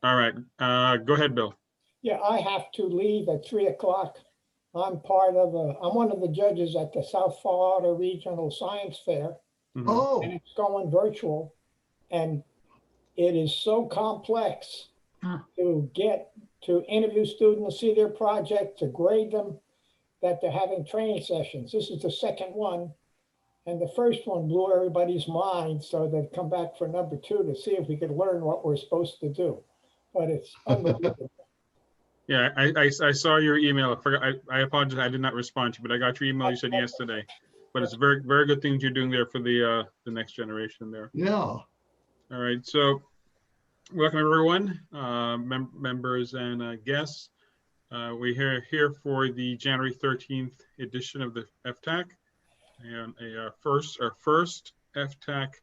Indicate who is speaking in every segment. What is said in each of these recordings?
Speaker 1: All right, go ahead, Bill.
Speaker 2: Yeah, I have to leave at 3 o'clock. I'm one of the judges at the South Florida Regional Science Fair,
Speaker 1: Mhm.
Speaker 3: Oh,
Speaker 2: and it's going virtual. And it is so complex to get to interview students, see their project, to grade them, that they're having training sessions. This is the second one. And the first one blew everybody's mind. So they've come back for number 2 to see if we could learn what we're supposed to do. But it's unbelievable.
Speaker 1: Yeah, I saw your email. I forgot. I apologize. I did not respond to you, but I got your email you sent yesterday. But it's very, very good things you're doing there for the next generation there.
Speaker 3: yeah.
Speaker 1: All right. So welcome everyone, members and guests. We're here for the January 13th edition of the FTAC, and our first FTAC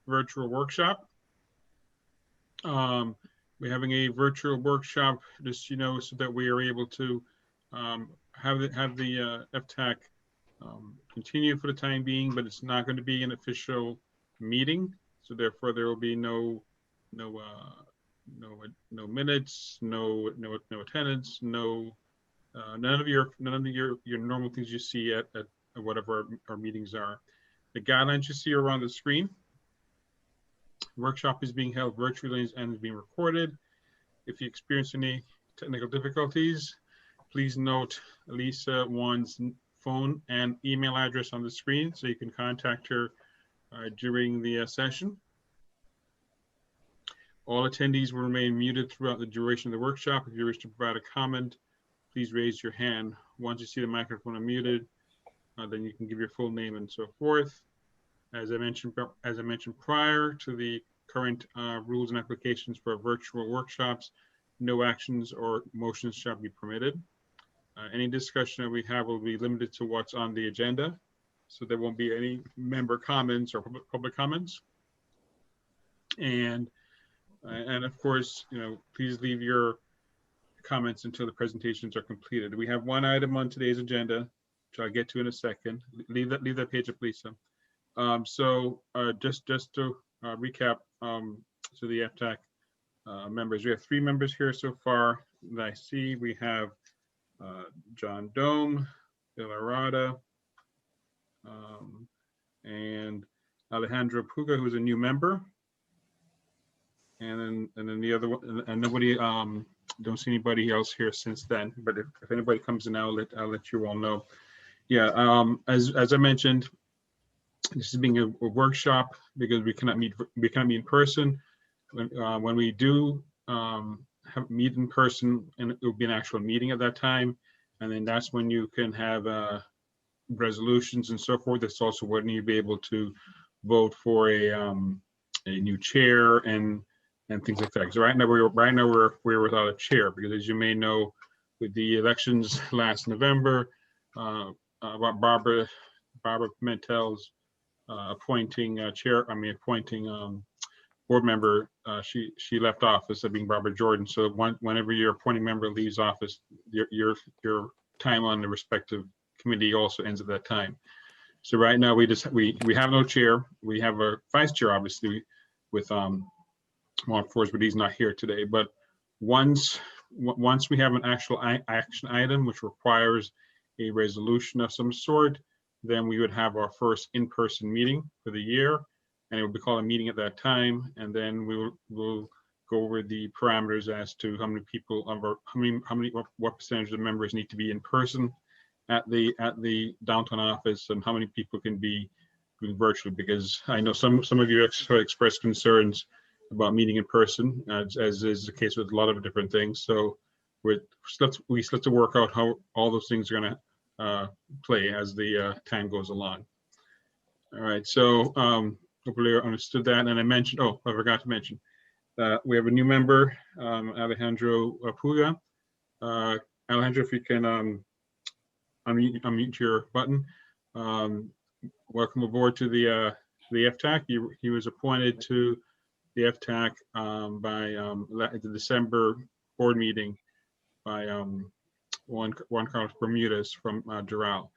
Speaker 1: virtual workshop. We're having a virtual workshop, just so that we are able to have the FTAC continue for the time being, but it's not going to be an official meeting, so therefore there will be no minutes, no attendance, none of your normal things you see at whatever our meetings are. The guidelines you see are on the screen. Workshop is being held virtually and is being recorded. If you experience any technical difficulties, please note Lisa Wan's phone and email address on the screen so you can contact her during the session. All attendees will remain muted throughout the duration of the workshop. If you wish to provide a comment, please raise your hand. Once you see the microphone unmuted, then you can give your full name and so forth. As I mentioned prior to the current rules and applications for virtual workshops, no actions or motions shall be permitted. Any discussion that we have will be limited to what's on the agenda, so there won't be any member comments or public comments. And of course, please leave your comments until the presentations are completed. We have one item on today's agenda, which I'll get to in a second. Leave that page up, Lisa. So just to recap to the FTAC members, we have 3 members here so far that I see. We have John Dome, Bill Arata, and Alejandro Puga, who's a new member. And then the other one, and nobody, don't see anybody else here since then. But if anybody comes in, I'll let you all know. Yeah, as I mentioned, this is being a workshop because we cannot meet in person. When we do meet in person, and it will be an actual meeting at that time, and then that's when you can have resolutions and so forth. That's also when you'll be able to vote for a new chair and things like that. So right now we're without a chair because, as you may know, with the elections last November, Barbara Pimentel's appointing board member, she left office of being Barbara Jordan. So whenever your appointing member leaves office, your time on the respective committee also ends at that time. So right now we have no chair. We have a vice chair, obviously, with Juan Force, but he's not here today. But once we have an actual action item which requires a resolution of some sort, then we would have our first in-person meeting for the year, and it will be called a meeting at that time. And then we'll go over the parameters as to how many people what percentage of the members need to be in person at the downtown office, and how many people can be virtually, because I know some of you expressed concerns about meeting in person, as is the case with a lot of different things. So we still have to work out how all those things are going to play as the time goes along. All right, so hopefully you understood that. And I forgot to mention, we have a new member, Alejandro Puga. Alejandro, if you can unmute your button. Welcome aboard to the FTAC. He was appointed to the FTAC by the December board meeting by Juan Carlos Bermudez from Doral.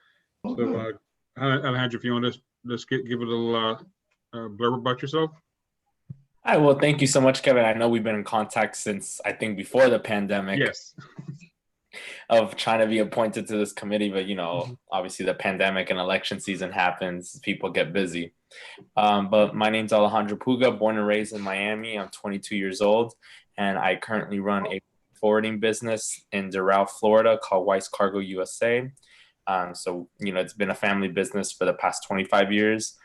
Speaker 1: So Alejandro, if you want to just give a little blurb about yourself.
Speaker 3: Hi, well, thank you so much, Kevin. I know we've been in contact since I think before the pandemic
Speaker 1: Yes.
Speaker 3: of trying to be appointed to this committee, but obviously the pandemic and election season happens, people get busy. But my name's Alejandro Puga, born and raised in Miami. I'm 22 years old, and I currently run a forwarding business in Doral, Florida called Weiss Cargo USA. So, it's been a family business for the past 25 years.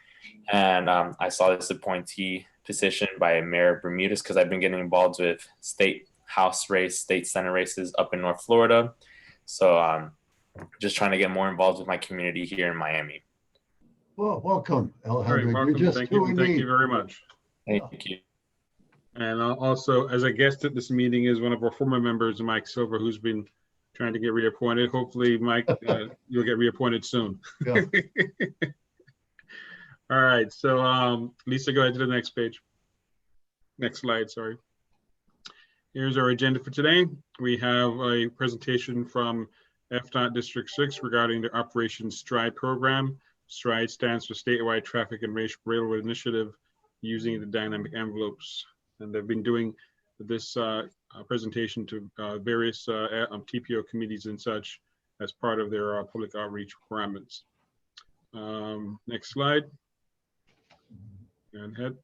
Speaker 3: And I saw this appointee position by Mayor Bermudez because I've been getting involved with state house race, state senate races up in North Florida. So just trying to get more involved with my community here in Miami.
Speaker 4: Well, welcome, Alejandro.
Speaker 1: Welcome.
Speaker 4: You're just
Speaker 1: Thank you very much.
Speaker 3: Thank you.
Speaker 1: And also, as a guest at this meeting is one of our former members, Mike Silver, who's been trying to get reappointed. Hopefully, Mike, you'll get reappointed soon.
Speaker 4: Yeah.
Speaker 1: All right, so Lisa, go ahead to the next page. Next slide, sorry. Here's our agenda for today. We have a presentation from FTAC District 6 regarding the Operation STRIDE program. STRIDE stands for Statewide Traffic and Railroad Initiative using the dynamic envelopes. And they've been doing this presentation to various TPO committees and such as part of their public outreach requirements. Next slide. And head.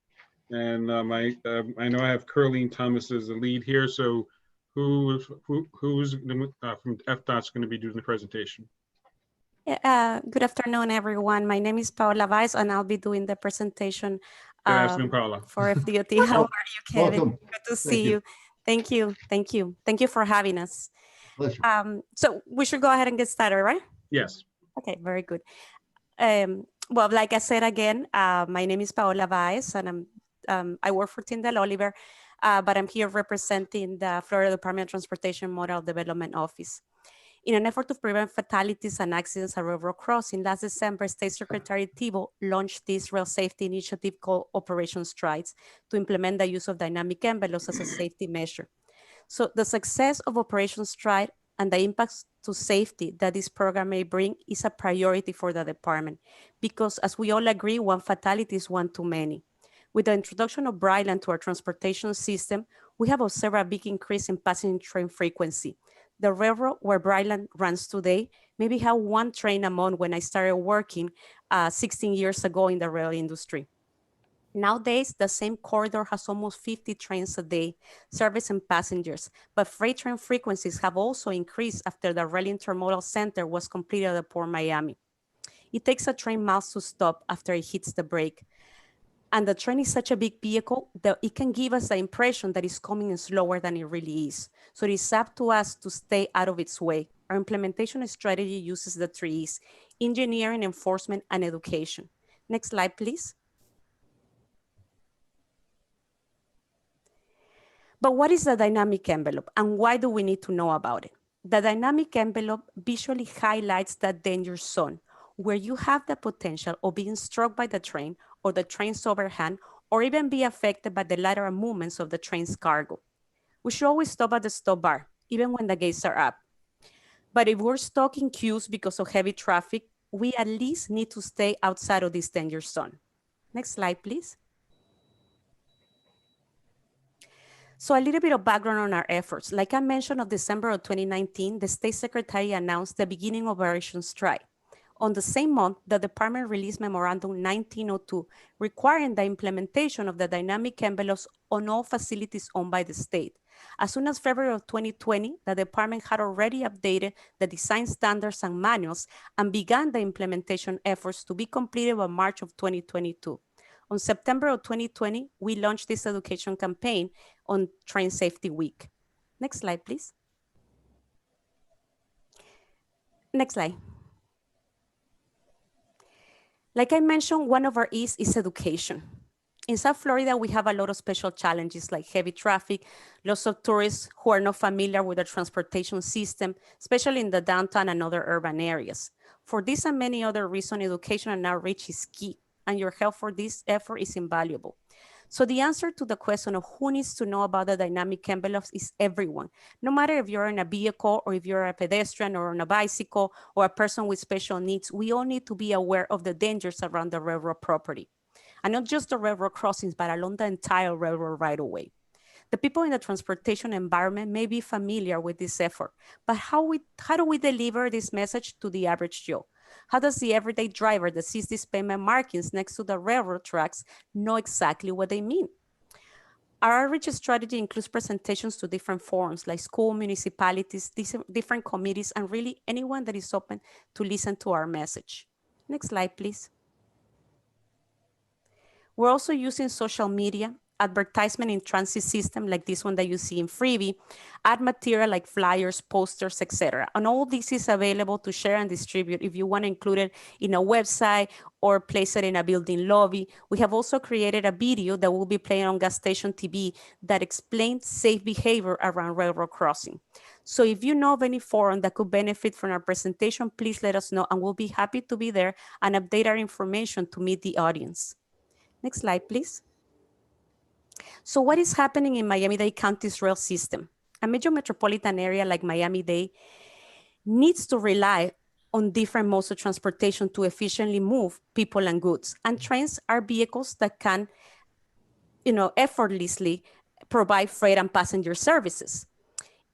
Speaker 1: And I know I have Curleen Thomas as the lead here. So who's from FDOT's going to be doing the presentation?
Speaker 5: Good afternoon, everyone. My name is Paola Weiss, and I'll be doing the presentation
Speaker 1: Good afternoon, Paola.
Speaker 5: for FDOT. How are you, Kevin?
Speaker 4: Welcome.
Speaker 5: Good to see you. Thank you. Thank you. Thank you for having us.
Speaker 4: Pleasure.
Speaker 5: So we should go ahead and get started, right?
Speaker 1: Yes.
Speaker 5: Okay, very good. Well, like I said again, my name is Paola Weiss, and I work for Tyndall Oliver, but I'm here representing the Florida Department of Transportation Model Development Office. In an effort to prevent fatalities and accidents at railroad crossing, last December, State Secretary Thibault launched this rail safety initiative called Operation Strides to implement the use of dynamic envelopes as a safety measure. So the success of Operation Stride and the impacts to safety that this program may bring is a priority for the department because, as we all agree, one fatality is one too many. With the introduction of Brightline to our transportation system, we have observed a big increase in passenger train frequency. The railroad where Brightline runs today maybe had one train a month when I started working 16 years ago in the rail industry. Nowadays, the same corridor has almost 50 trains a day, servicing passengers, but freight train frequencies have also increased after the rail intermodal center was completed at Port Miami. It takes a train miles to stop after it hits the brake. And the train is such a big vehicle that it can give us the impression that it's coming slower than it really is. So it is up to us to stay out of its way. Our implementation strategy uses the 3 E's: engineering, enforcement, and education. Next slide, please. But what is the dynamic envelope and why do we need to know about it? The dynamic envelope visually highlights the danger zone where you have the potential of being struck by the train or the train's overhand, or even be affected by the lateral movements of the train's cargo. We should always stop at the stop bar, even when the gates are up. But if we're stuck in queues because of heavy traffic, we at least need to stay outside of this danger zone. Next slide, please. So a little bit of background on our efforts. Like I mentioned, of December of 2019, the State Secretary announced the beginning of Operation Stride. On the same month, the department released Memorandum 1902, requiring the implementation of the dynamic envelopes on all facilities owned by the state. As soon as February of 2020, the department had already updated the design standards and manuals and began the implementation efforts to be completed by March of 2022. On September of 2020, we launched this education campaign on Train Safety Week. Next slide, please. Next slide. Like I mentioned, one of our E's is education. In South Florida, we have a lot of special challenges like heavy traffic, lots of tourists who are not familiar with the transportation system, especially in the downtown and other urban areas. For this and many other reasons, education and outreach is key, and your help for this effort is invaluable. So the answer to the question of who needs to know about the dynamic envelopes is everyone. No matter if you're in a vehicle or if you're a pedestrian or on a bicycle or a person with special needs, we all need to be aware of the dangers around the railroad property. and not just the railroad crossings, but along the entire railroad right of way. The people in the transportation environment may be familiar with this effort, but how do we deliver this message to the average Joe? How does the everyday driver that sees these payment markings next to the railroad tracks know exactly what they mean? Our outreach strategy includes presentations to different forums like school, municipalities, different committees, and really anyone that is open to listen to our message. Next slide, please. We're also using social media, advertisement in transit system like this one that you see in Freebie, ad material like flyers, posters, etc. And all this is available to share and distribute if you want to include it in a website or place it in a building lobby. We have also created a video that will be playing on gas station TV that explains safe behavior around railroad crossing. So if you know of any forum that could benefit from our presentation, please let us know and we'll be happy to be there and update our information to meet the audience. Next slide, please. So what is happening in Miami-Dade County's rail system? A major metropolitan area like Miami-Dade needs to rely on different modes of transportation to efficiently move people and goods. And trains are vehicles that can, effortlessly provide freight and passenger services.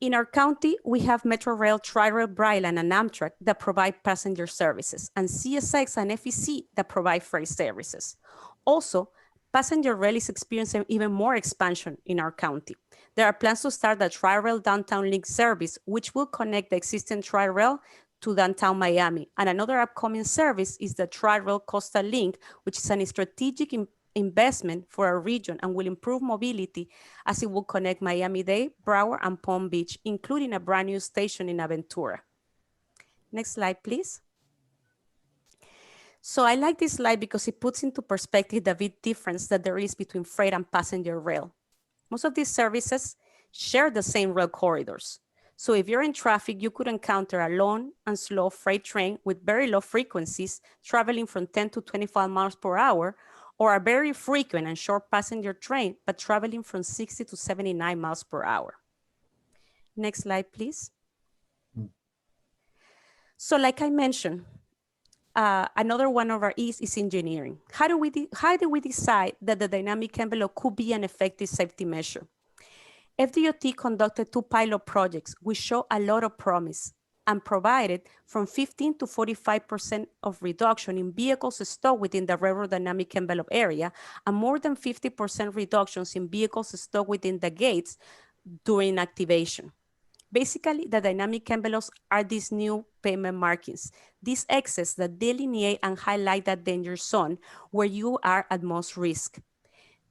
Speaker 5: In our county, we have Metro Rail, Tri-Rail, Brightline, and Amtrak that provide passenger services, and CSX and FEC that provide freight services. Also, passenger rail is experiencing even more expansion in our county. There are plans to start the Tri-Rail Downtown Link service, which will connect the existing Tri-Rail to downtown Miami. And another upcoming service is the Tri-Rail Coastal Link, which is a strategic investment for our region and will improve mobility as it will connect Miami-Dade, Broward, and Palm Beach, including a brand new station in Aventura. Next slide, please. So I like this slide because it puts into perspective the big difference that there is between freight and passenger rail. Most of these services share the same rail corridors. So if you're in traffic, you could encounter a long and slow freight train with very low frequencies traveling from 10 to 25 miles per hour, or a very frequent and short passenger train, but traveling from 60 to 79 miles per hour. Next slide, please. So like I mentioned, another one of our E's is engineering. How do we decide that the dynamic envelope could be an effective safety measure? FDOT conducted 2 pilot projects which show a lot of promise and provided from 15 to 45% of reduction in vehicles stored within the railroad dynamic envelope area and more than 50% reductions in vehicles stored within the gates during activation. Basically, the dynamic envelopes are these new payment markings, these X's that delineate and highlight that danger zone where you are at most risk.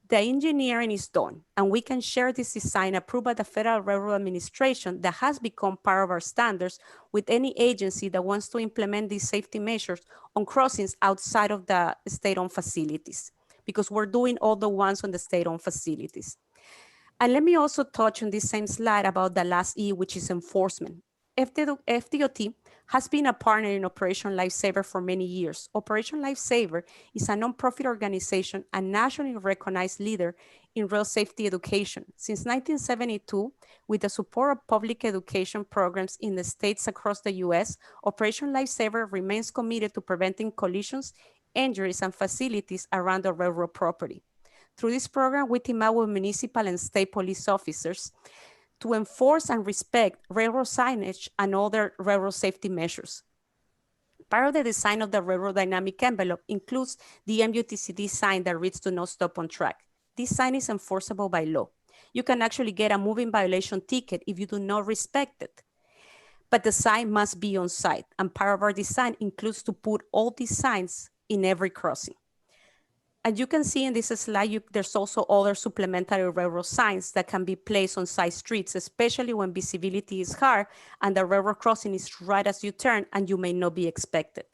Speaker 5: The engineering is done, and we can share this design approved by the Federal Railroad Administration that has become part of our standards with any agency that wants to implement these safety measures on crossings outside of the state-owned facilities, because we're doing all the ones on the state-owned facilities. And let me also touch on this same slide about the last E, which is enforcement. FDOT has been a partner in Operation Lifesaver for many years. Operation Lifesaver is a nonprofit organization and nationally recognized leader in rail safety education. Since 1972, with the support of public education programs in the states across the US, Operation Lifesaver remains committed to preventing collisions, injuries, and facilities around the railroad property. Through this program, we team up with municipal and state police officers to enforce and respect railroad signage and other railroad safety measures. Part of the design of the railroad dynamic envelope includes the MUTCD sign that reads "Do not stop on track." This sign is enforceable by law. You can actually get a moving violation ticket if you do not respect it. But the sign must be on site, and part of our design includes to put all these signs in every crossing. As you can see in this slide, there's also other supplementary railroad signs that can be placed on side streets, especially when visibility is hard and the railroad crossing is right as you turn and you may not be expected.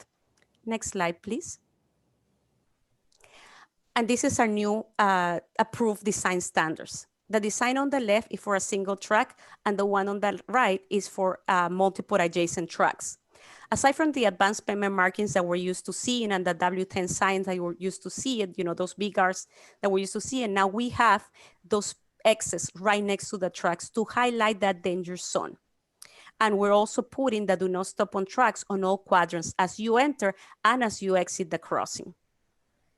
Speaker 5: Next slide, please. And this is our new approved design standards. The design on the left is for a single track, and the one on the right is for multiple adjacent tracks. Aside from the advanced payment markings that we're used to seeing and the W10 signs that we're used to seeing, those big R's that we're used to seeing, now we have those X's right next to the tracks to highlight that danger zone. And we're also putting the "Do not stop on tracks" on all quadrants as you enter and as you exit the crossing.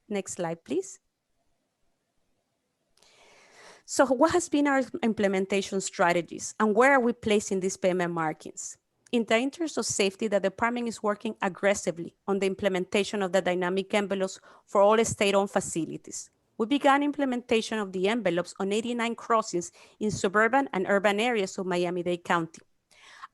Speaker 5: Next slide, please. So what has been our implementation strategies and where are we placing these payment markings? In the interest of safety, the department is working aggressively on the implementation of the dynamic envelopes for all state-owned facilities. We began implementation of the envelopes on 89 crossings in suburban and urban areas of Miami-Dade County.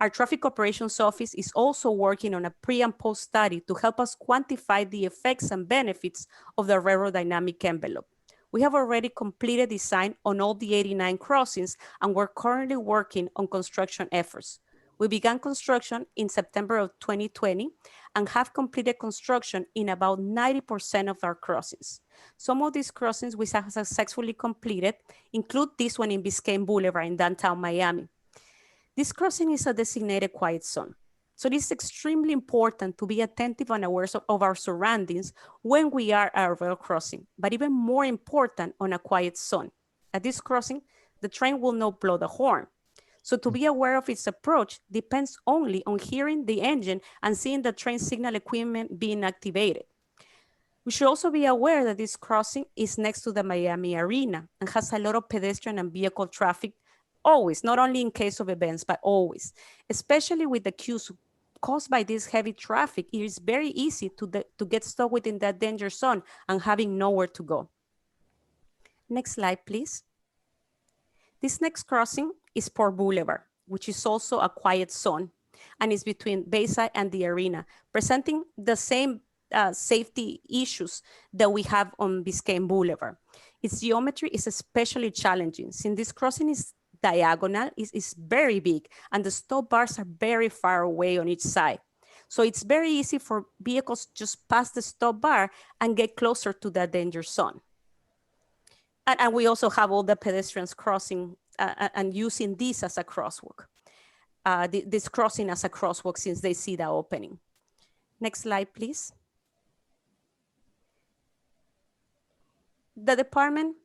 Speaker 5: Our Traffic Operations Office is also working on a pre and post study to help us quantify the effects and benefits of the railroad dynamic envelope. We have already completed design on all the 89 crossings, and we're currently working on construction efforts. We began construction in September of 2020 and have completed construction in about 90% of our crossings. Some of these crossings we have successfully completed include this one in Biscayne Boulevard in downtown Miami. This crossing is a designated quiet zone. So it is extremely important to be attentive and aware of our surroundings when we are at a rail crossing, but even more important on a quiet zone. At this crossing, the train will not blow the horn. So to be aware of its approach depends only on hearing the engine and seeing the train signal equipment being activated. We should also be aware that this crossing is next to the Miami Arena and has a lot of pedestrian and vehicle traffic always, not only in case of events, but always, especially with the queues caused by this heavy traffic. It is very easy to get stuck within that danger zone and having nowhere to go. Next slide, please. This next crossing is Port Boulevard, which is also a quiet zone and is between Bayside and the arena, presenting the same safety issues that we have on Biscayne Boulevard. Its geometry is especially challenging since this crossing is diagonal, is very big, and the stop bars are very far away on each side. So it's very easy for vehicles just pass the stop bar and get closer to the danger zone. And we also have all the pedestrians crossing and using this as a crosswalk, this crossing as a crosswalk since they see the opening. Next slide, please. The department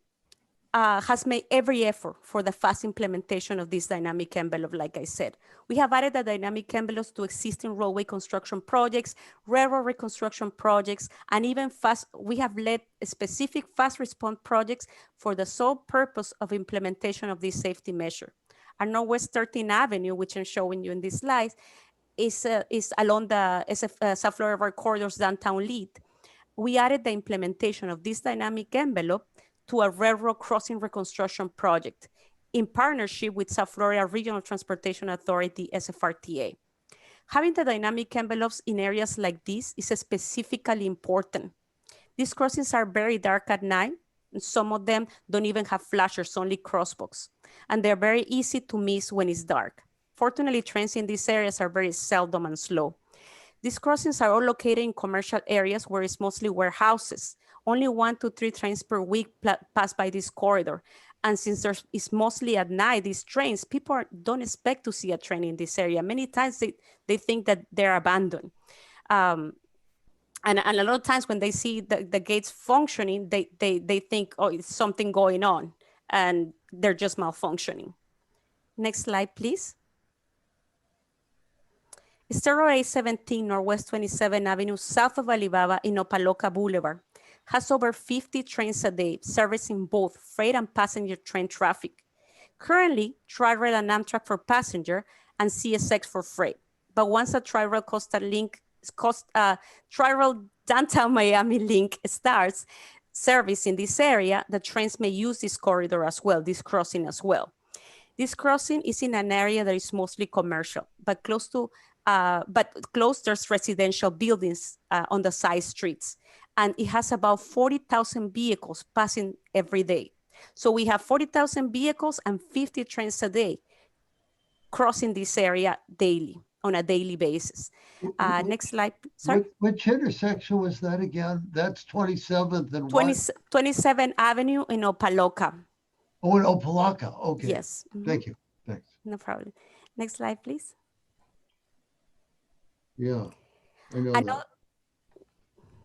Speaker 5: has made every effort for the fast implementation of this dynamic envelope, like I said. We have added the dynamic envelopes to existing roadway construction projects, railroad reconstruction projects, and even we have led specific fast response projects for the sole purpose of implementation of this safety measure. Our Northwest 13th Avenue, which I'm showing you in this slide, is along the South Florida corridor's downtown lead. We added the implementation of this dynamic envelope to a railroad crossing reconstruction project in partnership with South Florida Regional Transportation Authority, SFRTA. Having the dynamic envelopes in areas like this is specifically important. These crossings are very dark at night, and some of them don't even have flashers, only crosswalks, and they're very easy to miss when it's dark. Fortunately, trains in these areas are very seldom and slow. These crossings are all located in commercial areas where it's mostly warehouses. Only 1 to 3 trains per week pass by this corridor. And since it's mostly at night, these trains, people don't expect to see a train in this area. Many times they think that they're abandoned. And a lot of times when they see the gates functioning, they think, oh, it's something going on, and they're just malfunctioning. Next slide, please. Steroid 17 Northwest 27th Avenue, south of Alibaba in Opaloka Boulevard, has over 50 trains a day, servicing both freight and passenger train traffic. Currently, Tri-Rail and Amtrak for passenger and CSX for freight. But once a Tri-Rail Tri-Rail downtown Miami link starts service in this area, the trains may use this corridor as well, this crossing as well. This crossing is in an area that is mostly commercial, but close there's residential buildings on the side streets. And it has about 40,000 vehicles passing every day. So we have 40,000 vehicles and 50 trains a day crossing this area daily, on a daily basis. Next slide. Sorry.
Speaker 4: Which intersection was that again? That's 27th and what?
Speaker 5: 27th Avenue in Opaloka.
Speaker 4: Oh, in Opelika. Okay.
Speaker 5: Yes. Mm-hmm.
Speaker 4: Thank you. Thanks.
Speaker 5: No problem. Next slide, please.
Speaker 4: Yeah, I know that.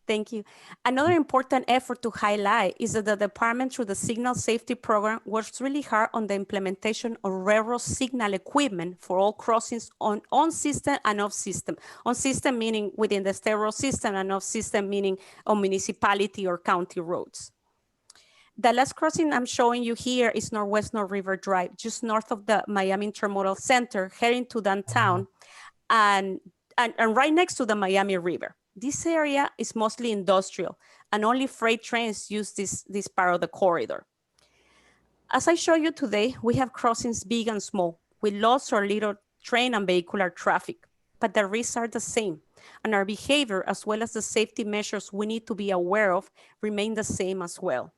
Speaker 5: Thank you. Another important effort to highlight is that the department, through the Signal Safety Program, works really hard on the implementation of railroad signal equipment for all crossings on system and off system. On system meaning within the state road system, and off system meaning on municipality or county roads. The last crossing I'm showing you here is Northwest North River Drive, just north of the Miami Intermodal Center, heading to downtown, and right next to the Miami River. This area is mostly industrial, and only freight trains use this part of the corridor. As I show you today, we have crossings big and small, with lots or little train and vehicular traffic, but the risks are the same, and our behavior, as well as the safety measures we need to be aware of, remain the same as well,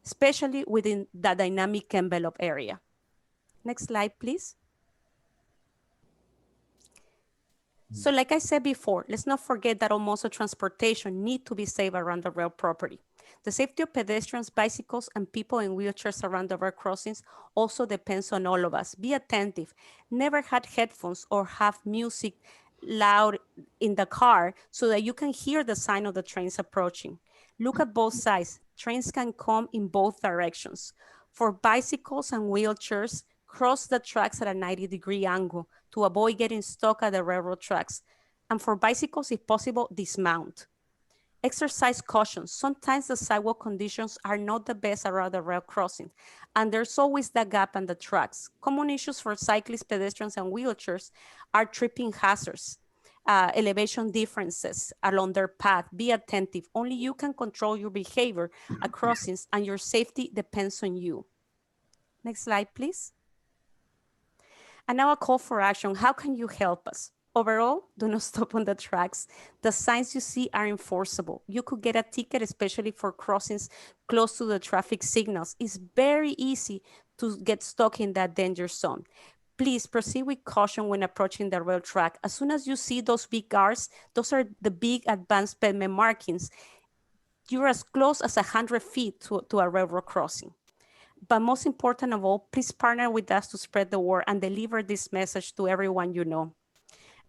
Speaker 5: especially within the dynamic envelope area. Next slide, please. So like I said before, let's not forget that all modes of transportation need to be safe around the rail property. The safety of pedestrians, bicycles, and people in wheelchairs around the rail crossings also depends on all of us. Be attentive. Never have headphones or have music loud in the car so that you can hear the sign of the trains approaching. Look at both sides. Trains can come in both directions. For bicycles and wheelchairs, cross the tracks at a 90-degree angle to avoid getting stuck at the railroad tracks. And for bicycles, if possible, dismount. Exercise caution. Sometimes the sidewalk conditions are not the best around the rail crossing, and there's always the gap on the tracks. Common issues for cyclists, pedestrians, and wheelchairs are tripping hazards, elevation differences along their path. Be attentive. Only you can control your behavior at crossings, and your safety depends on you. Next slide, please. And now a call for action. How can you help us? Overall, do not stop on the tracks. The signs you see are enforceable. You could get a ticket, especially for crossings close to the traffic signals. It's very easy to get stuck in that danger zone. Please proceed with caution when approaching the rail track. As soon as you see those big guards, those are the big advanced pavement markings. You're as close as 100 feet to a railroad crossing. But most important of all, please partner with us to spread the word and deliver this message to everyone you know.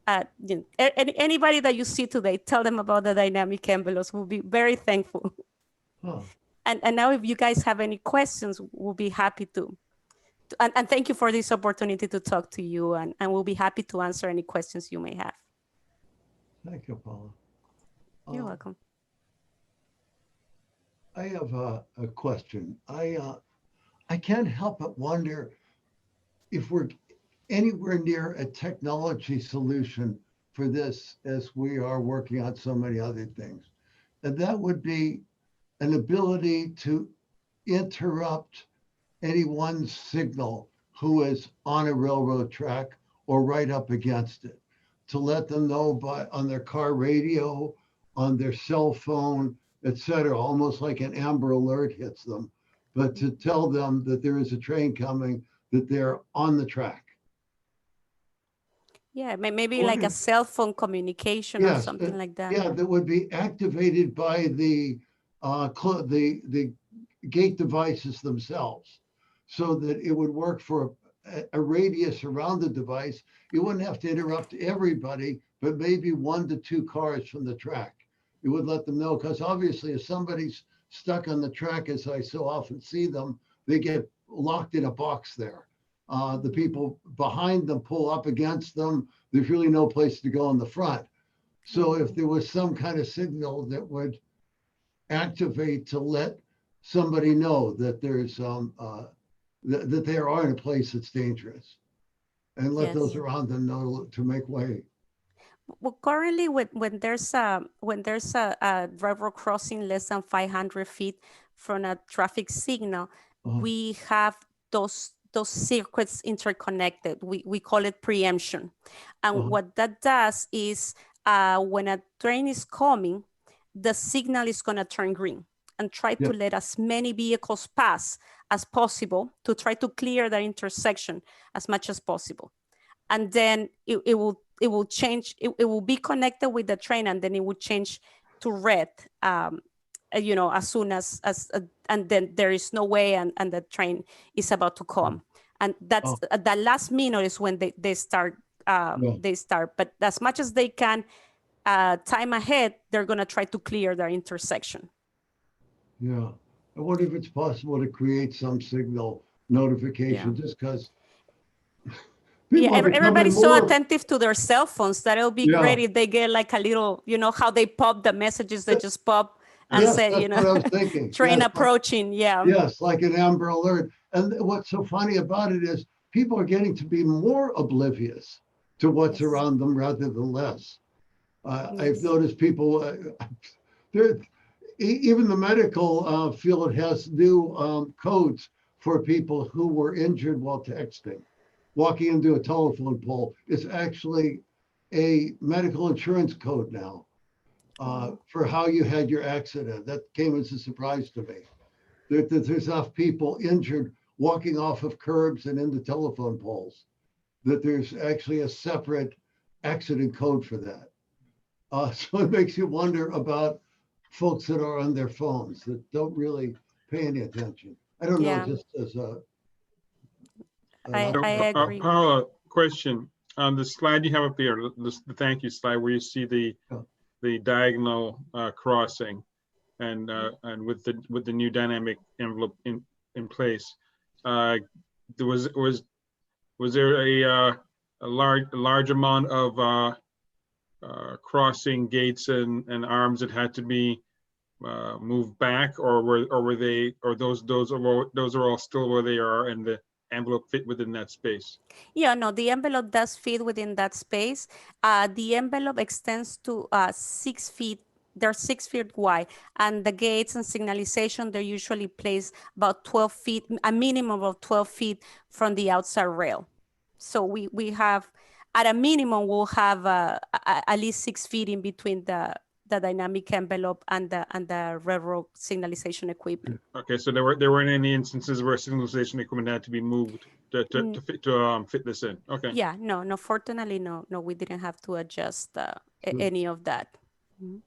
Speaker 5: Anybody that you see today, tell them about the dynamic envelopes. We'll be very thankful.
Speaker 4: Huh.
Speaker 5: And now if you guys have any questions, we'll be happy to. And thank you for this opportunity to talk to you, and we'll be happy to answer any questions you may have.
Speaker 4: Thank you, Paula.
Speaker 5: You're welcome.
Speaker 4: I have a question. I can't help but wonder if we're anywhere near a technology solution for this, as we are working on so many other things. And that would be an ability to interrupt anyone's signal who is on a railroad track or right up against it, to let them know on their car radio, on their cell phone, etc., almost like an Amber Alert hits them, but to tell them that there is a train coming, that they're on the track.
Speaker 5: Yeah, maybe like a cell phone communication or something like that.
Speaker 4: Yeah, that would be activated by the gate devices themselves, so that it would work for a radius around the device. You wouldn't have to interrupt everybody, but maybe 1 to 2 cars from the track. It would let them know, because obviously if somebody's stuck on the track, as I so often see them, they get locked in a box there. The people behind them pull up against them. There's really no place to go in the front. So if there was some kind of signal that would activate to let somebody know that there's that they are in a place that's dangerous, and let those around them know to make way.
Speaker 5: Well, currently, when there's a railroad crossing less than 500 feet from a traffic signal, we have those circuits interconnected. We call it preemption. And what that does is when a train is coming, the signal is going to turn green and try to let as many vehicles pass as possible to try to clear the intersection as much as possible. And then it will change. It will be connected with the train, and then it will change to red. As soon as and then there is no way, and the train is about to come. And that's the last minute is when they start. They start, but as much as they can, time ahead, they're gonna try to clear their intersection.
Speaker 4: Yeah, I wonder if it's possible to create some signal notification, just because.
Speaker 5: Everybody's so attentive to their cell phones that it'll be great if they get like a little, how they pop the messages, they just pop and
Speaker 4: Yes,
Speaker 5: said,
Speaker 4: that's
Speaker 5: you
Speaker 4: what I
Speaker 5: know,
Speaker 4: was thinking.
Speaker 5: train
Speaker 4: Yes,
Speaker 5: approaching. Yeah.
Speaker 4: yes, like an Amber Alert. And what's so funny about it is people are getting to be more oblivious to what's
Speaker 5: Yes.
Speaker 4: around them rather than less. I've
Speaker 5: Yes.
Speaker 4: noticed people, even the medical field has new codes for people who were injured while texting. Walking into a telephone pole is actually a medical insurance code now for how you had your accident. That came as a surprise to me. There's enough people injured walking off of curbs and into telephone poles that there's actually a separate accident code for that. So it makes you wonder about folks that are on their phones that don't really pay any attention. I don't know,
Speaker 5: Yeah.
Speaker 4: just as
Speaker 5: I agree.
Speaker 1: Paula, question. On the slide you have up there, the thank you slide where you see the diagonal crossing and with the new dynamic envelope in place, was there a large amount of crossing gates and arms that had to be moved back, or those are all still where they are and the envelope fit within that space?
Speaker 5: Yeah, no, the envelope does fit within that space. The envelope extends to 6 feet. They're 6 feet wide, and the gates and signalization, they're usually placed about 12 feet, a minimum of 12 feet from the outside rail. So we have, at a minimum, we'll have at least 6 feet in between the dynamic envelope and the railroad signalization equipment.
Speaker 1: Okay, so there weren't any instances where signalization equipment had to be moved to fit this in. Okay.
Speaker 5: Yeah, no, fortunately, no, we didn't have to adjust any of that. Mm-hmm.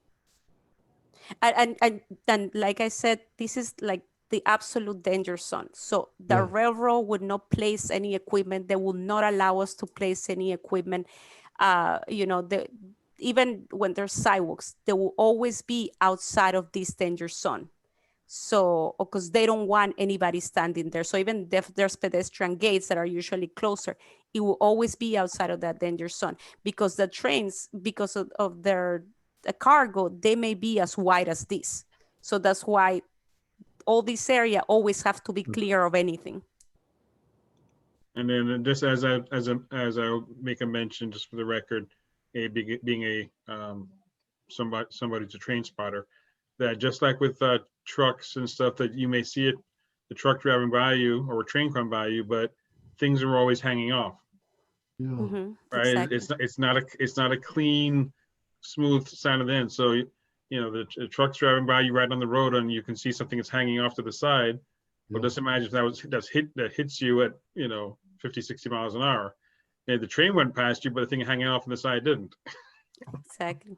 Speaker 5: And like I said, this is like the absolute danger zone. So the railroad would not place any equipment. They will not allow us to place any equipment. Even when there's sidewalks, they will always be outside of this danger zone. So, because they don't want anybody standing there. So even if there's pedestrian gates that are usually closer, it will always be outside of that danger zone, because the trains, because of their cargo, they may be as wide as this. So that's why all this area always have to be clear of anything.
Speaker 1: And then just as I make a mention, just for the record, being a somebody's a train spotter, that just like with trucks and stuff, that you may see the truck driving by you or a train coming by you, but things are always hanging off.
Speaker 4: Yeah.
Speaker 5: Mm-hmm,
Speaker 1: right?
Speaker 5: exactly.
Speaker 1: It's not a clean, smooth side of the end. So the truck's driving by you right on the road, and you can see something that's hanging off to the side. Well, just imagine if that hits you at 50, 60 miles an hour, and the train went past you, but the thing hanging off on the side didn't.
Speaker 5: Exactly.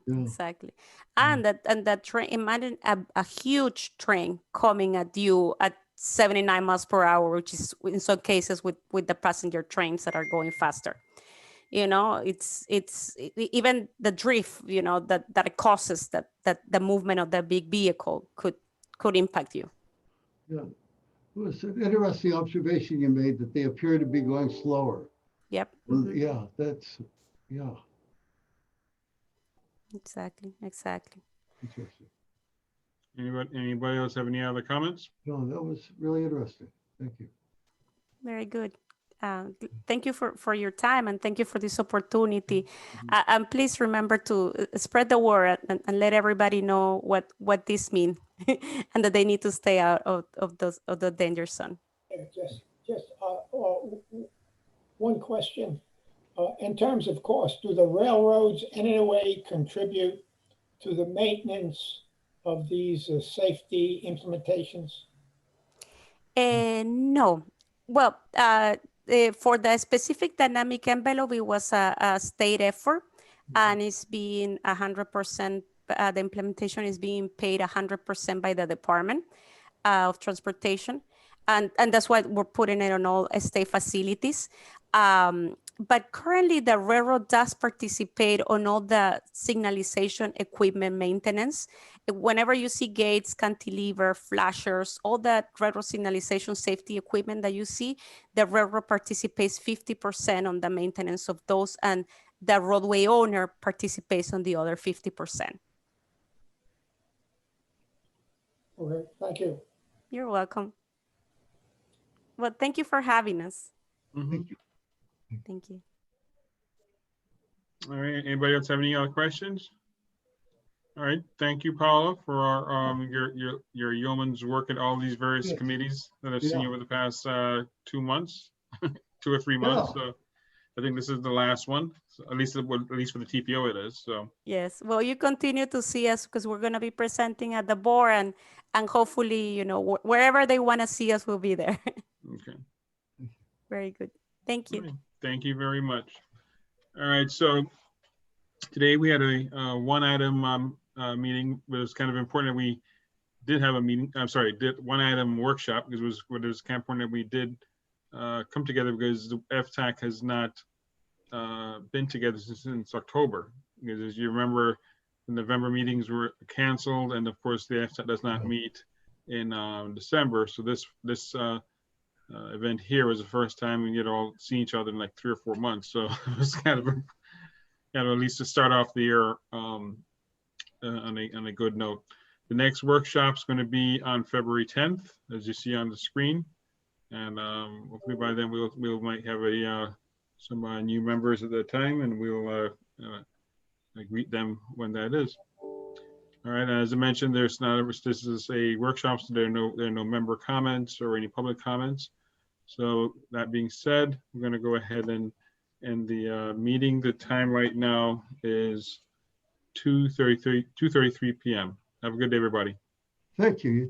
Speaker 5: And that train, imagine a huge train coming at you at 79 miles per hour, which is in some cases with the passenger trains that are going faster. It's even the drift, that it causes, that the movement of the big vehicle could impact you.
Speaker 4: Yeah. It was an interesting observation you made that they appear to be going slower.
Speaker 5: Yep.
Speaker 4: Mm-hmm. Yeah.
Speaker 5: Exactly.
Speaker 4: Interesting.
Speaker 1: Anybody else have any other comments?
Speaker 4: No, that was really interesting. Thank you.
Speaker 5: Very good. Thank you for your time, and thank you for this opportunity. And please remember to spread the word and let everybody know what this means and that they need to stay out of the danger zone.
Speaker 2: Just one question. In terms of cost, do the railroads in any way contribute to the maintenance of these safety implementations?
Speaker 5: No. Well, for the specific dynamic envelope, it was a state effort, and it's being 100%, the implementation is being paid 100% by the Department of Transportation. And that's why we're putting it on all state facilities. But currently the railroad does participate on all the signalization equipment maintenance. Whenever you see gates, cantilever, flashers, all that railroad signalization safety equipment that you see, the railroad participates 50% on the maintenance of those, and the roadway owner participates on the other 50%.
Speaker 2: Okay, thank you.
Speaker 5: You're welcome. Well, thank you for having us.
Speaker 1: Mhm.
Speaker 4: Thank you.
Speaker 5: Thank you.
Speaker 1: All right, anybody else have any other questions? All right, thank you, Paula, for our, your yeoman's work at all these various
Speaker 4: Yes.
Speaker 1: committees that I've seen
Speaker 4: Yeah.
Speaker 1: over the past 2 months, 2 or 3 months.
Speaker 4: Yeah.
Speaker 1: So I think this is the last one, so at least for the TPO it is, so.
Speaker 5: Yes. Well, you continue to see us because we're going to be presenting at the board, and hopefully, you know, wherever they want to see us, we'll be there.
Speaker 1: Okay.
Speaker 5: Very good. Thank
Speaker 1: All
Speaker 5: you.
Speaker 1: right, thank you very much. All right, so today we had a one item meeting, but it's kind of important that we did have a meeting, I'm sorry, did one item workshop, because it was kind of important that we did come together, because the FTAC has not been together since October. Because as you remember, the November meetings were canceled, and of course the FTAC does not meet in December. So this event here was the first time we get all see each other in like 3 or 4 months. So it was kind of at least to start off the year on a good note. The next workshop is going to be on February 10th, as you see on the screen, and hopefully by then we might have some new members at that time, and we'll greet them when that is. All right, as I mentioned, this is a workshop, so there are no member comments or any public comments. So that being said, we're going to go ahead and end the meeting. The time right now is 2:33 p.m. Have a good day, everybody.
Speaker 4: Thank you.